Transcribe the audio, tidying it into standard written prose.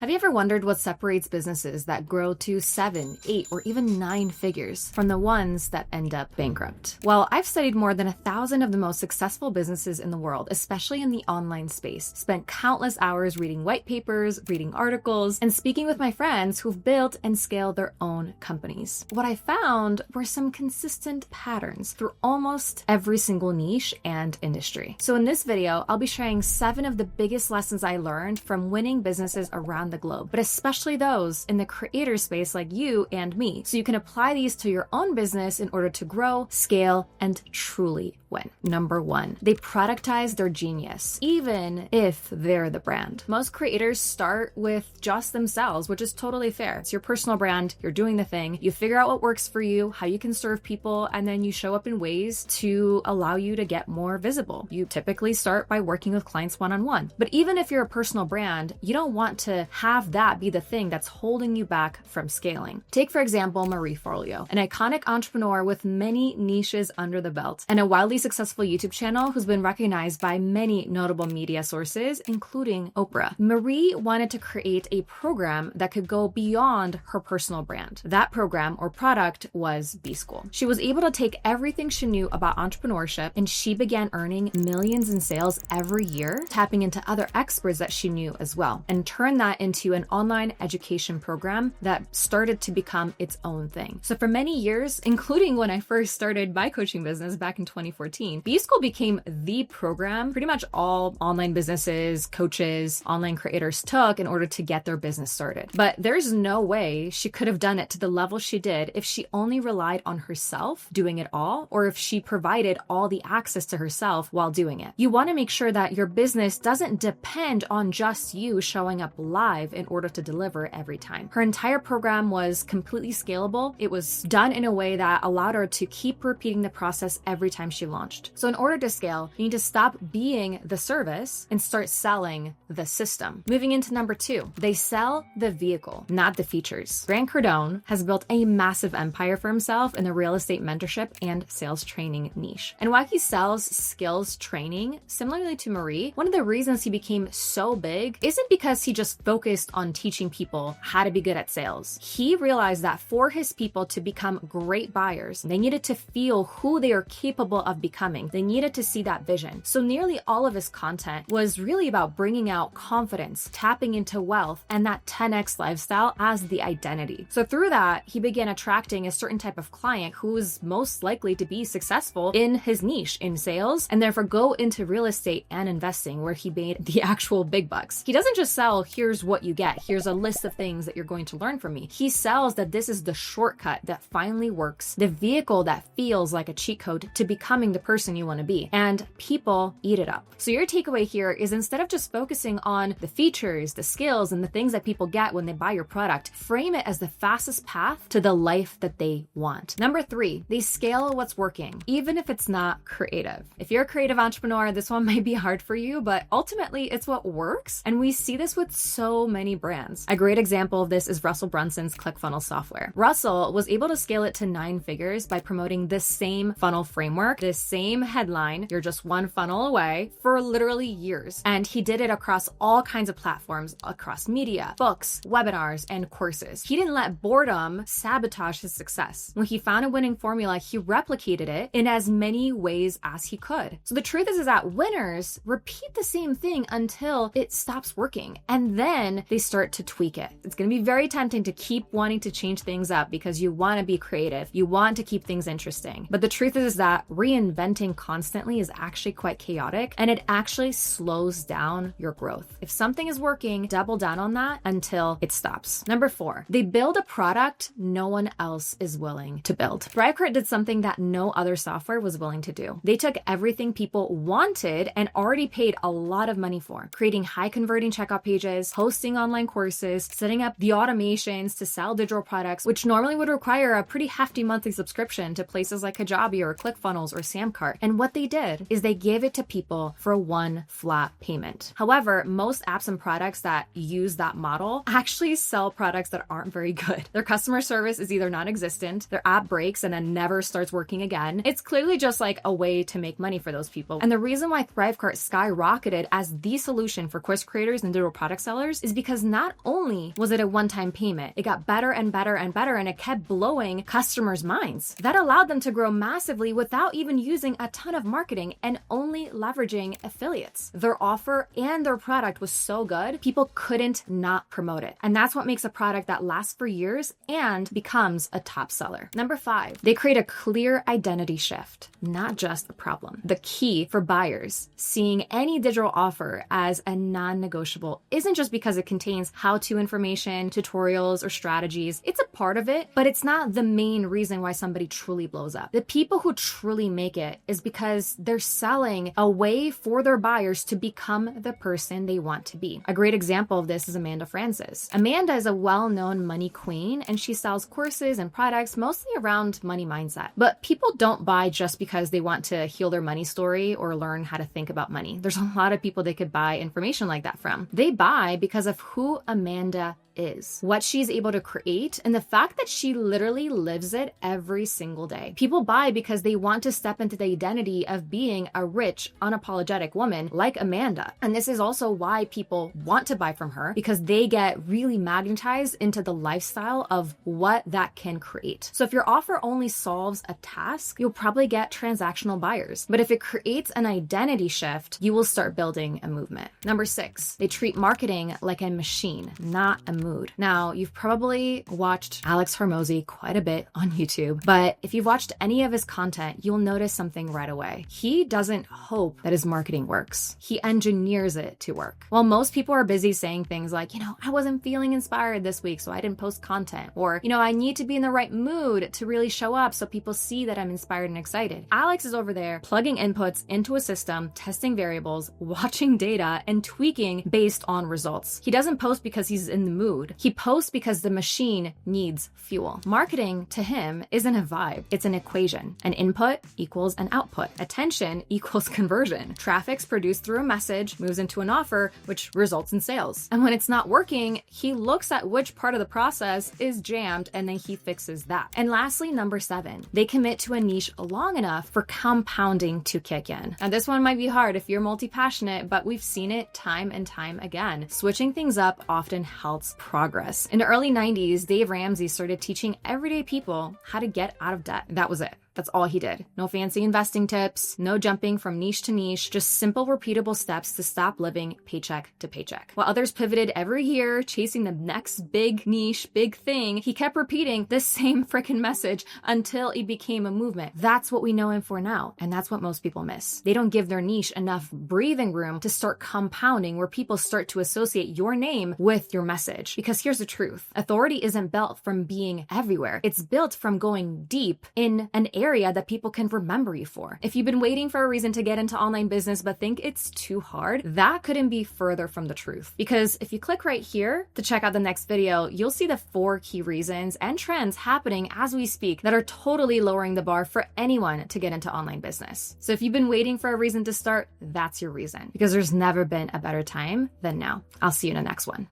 Have you ever wondered what separates businesses that grow to 7, 8, or even 9 figures from the ones that end up bankrupt? Well, I've studied more than 1,000 of the most successful businesses in the world, especially in the online space, spent countless hours reading white papers, reading articles, and speaking with my friends who've built and scaled their own companies. What I found were some consistent patterns through almost every single niche and industry. So in this video, I'll be sharing 7 of the biggest lessons I learned from winning businesses around the globe, but especially those in the creator space like you and me, so you can apply these to your own business in order to grow, scale, and truly win. Number 1, they productize their genius, even if they're the brand. Most creators start with just themselves, which is totally fair. It's your personal brand, you're doing the thing, you figure out what works for you, how you can serve people, and then you show up in ways to allow you to get more visible. You typically start by working with clients one-on-one. But even if you're a personal brand, you don't want to have that be the thing that's holding you back from scaling. Take, for example, Marie Forleo, an iconic entrepreneur with many niches under the belt and a wildly successful YouTube channel who's been recognized by many notable media sources, including Oprah. Marie wanted to create a program that could go beyond her personal brand. That program or product was B-School. She was able to take everything she knew about entrepreneurship and she began earning millions in sales every year, tapping into other experts that she knew as well, and turn that into an online education program that started to become its own thing. So for many years, including when I first started my coaching business back in 2014, B-School became the program pretty much all online businesses, coaches, online creators took in order to get their business started. But there's no way she could have done it to the level she did if she only relied on herself doing it all, or if she provided all the access to herself while doing it. You want to make sure that your business doesn't depend on just you showing up live in order to deliver every time. Her entire program was completely scalable. It was done in a way that allowed her to keep repeating the process every time she launched. So in order to scale, you need to stop being the service and start selling the system. Moving into number 2, they sell the vehicle, not the features. Grant Cardone has built a massive empire for himself in the real estate mentorship and sales training niche. And while he sells skills training, similarly to Marie, one of the reasons he became so big isn't because he just focused on teaching people how to be good at sales. He realized that for his people to become great buyers, they needed to feel who they are capable of becoming. They needed to see that vision. So nearly all of his content was really about bringing out confidence, tapping into wealth, and that 10x lifestyle as the identity. So through that, he began attracting a certain type of client who was most likely to be successful in his niche in sales, and therefore go into real estate and investing where he made the actual big bucks. He doesn't just sell, here's what you get, here's a list of things that you're going to learn from me. He sells that this is the shortcut that finally works, the vehicle that feels like a cheat code to becoming the person you want to be, and people eat it up. So your takeaway here is instead of just focusing on the features, the skills, and the things that people get when they buy your product, frame it as the fastest path to the life that they want. Number 3, they scale what's working, even if it's not creative. If you're a creative entrepreneur, this one might be hard for you, but ultimately it's what works. And we see this with so many brands. A great example of this is Russell Brunson's ClickFunnels software. Russell was able to scale it to 9 figures by promoting the same funnel framework, the same headline, you're just one funnel away, for literally years. And he did it across all kinds of platforms, across media, books, webinars, and courses. He didn't let boredom sabotage his success. When he found a winning formula, he replicated it in as many ways as he could. So the truth is that winners repeat the same thing until it stops working, and then they start to tweak it. It's going to be very tempting to keep wanting to change things up because you want to be creative. You want to keep things interesting. But the truth is that reinventing constantly is actually quite chaotic, and it actually slows down your growth. If something is working, double down on that until it stops. Number 4, they build a product no one else is willing to build. Thrivecart did something that no other software was willing to do. They took everything people wanted and already paid a lot of money for, creating high converting checkout pages, hosting online courses, setting up the automations to sell digital products, which normally would require a pretty hefty monthly subscription to places like Kajabi or ClickFunnels or Samcart. And what they did is they gave it to people for one flat payment. However, most apps and products that use that model actually sell products that aren't very good. Their customer service is either non-existent, their app breaks and then never starts working again. It's clearly just like a way to make money for those people. And the reason why Thrivecart skyrocketed as the solution for course creators and digital product sellers is is because not only was it a one-time payment, it got better and better and better, and it kept blowing customers' minds. That allowed them to grow massively without even using a ton of marketing and only leveraging affiliates. Their offer and their product was so good, people couldn't not promote it. And that's what makes a product that lasts for years and becomes a top seller. Number 5, they create a clear identity shift, not just a problem. The key for buyers seeing any digital offer as a non-negotiable isn't just because it contains how-to information, tutorials, or strategies. It's a part of it, but it's not the main reason why somebody truly blows up. The people who truly make it is because they're selling a way for their buyers to become the person they want to be. A great example of this is Amanda Francis. Amanda is a well-known money queen, and she sells courses and products mostly around money mindset. But people don't buy just because they want to heal their money story or learn how to think about money. There's a lot of people they could buy information like that from. They buy because of who Amanda is, what she's able to create, and the fact that she literally lives it every single day. People buy because they want to step into the identity of being a rich, unapologetic woman like Amanda. And this is also why people want to buy from her, because they get really magnetized into the lifestyle of what that can create. So if your offer only solves a task, you'll probably get transactional buyers. But if it creates an identity shift, you will start building a movement. Number 6, they treat marketing like a machine, not a mood. Now, you've probably watched Alex Hormozi quite a bit on YouTube, but if you've watched any of his content, you'll notice something right away. He doesn't hope that his marketing works. He engineers it to work. While most people are busy saying things like, I wasn't feeling inspired this week, so I didn't post content, or, I need to be in the right mood to really show up so people see that I'm inspired and excited. Alex is over there plugging inputs into a system, testing variables, watching data, and tweaking based on results. He doesn't post because he's in the mood. He posts because the machine needs fuel. Marketing to him isn't a vibe, it's an equation. An input equals an output. Attention equals conversion. Traffic's produced through a message, moves into an offer, which results in sales. And when it's not working, he looks at which part of the process is jammed and then he fixes that. And lastly, number 7, they commit to a niche long enough for compounding to kick in. And this one might be hard if you're multi-passionate, but we've seen it time and time again. Switching things up often helps progress. In the early 90s, Dave Ramsey started teaching everyday people how to get out of debt. That was it. That's all he did. No fancy investing tips, no jumping from niche to niche, just simple, repeatable steps to stop living paycheck to paycheck. While others pivoted every year, chasing the next big niche, big thing, he kept repeating the same freaking message until it became a movement. That's what we know him for now, and that's what most people miss. They don't give their niche enough breathing room to start compounding, where people start to associate your name with your message. Because here's the truth. Authority isn't built from being everywhere. It's built from going deep in an area that people can remember you for. If you've been waiting for a reason to get into online business but think it's too hard, that couldn't be further from the truth. Because if you click right here to check out the next video, you'll see the 4 key reasons and trends happening as we speak that are totally lowering the bar for anyone to get into online business. So if you've been waiting for a reason to start, that's your reason. Because there's never been a better time than now. I'll see you in the next one.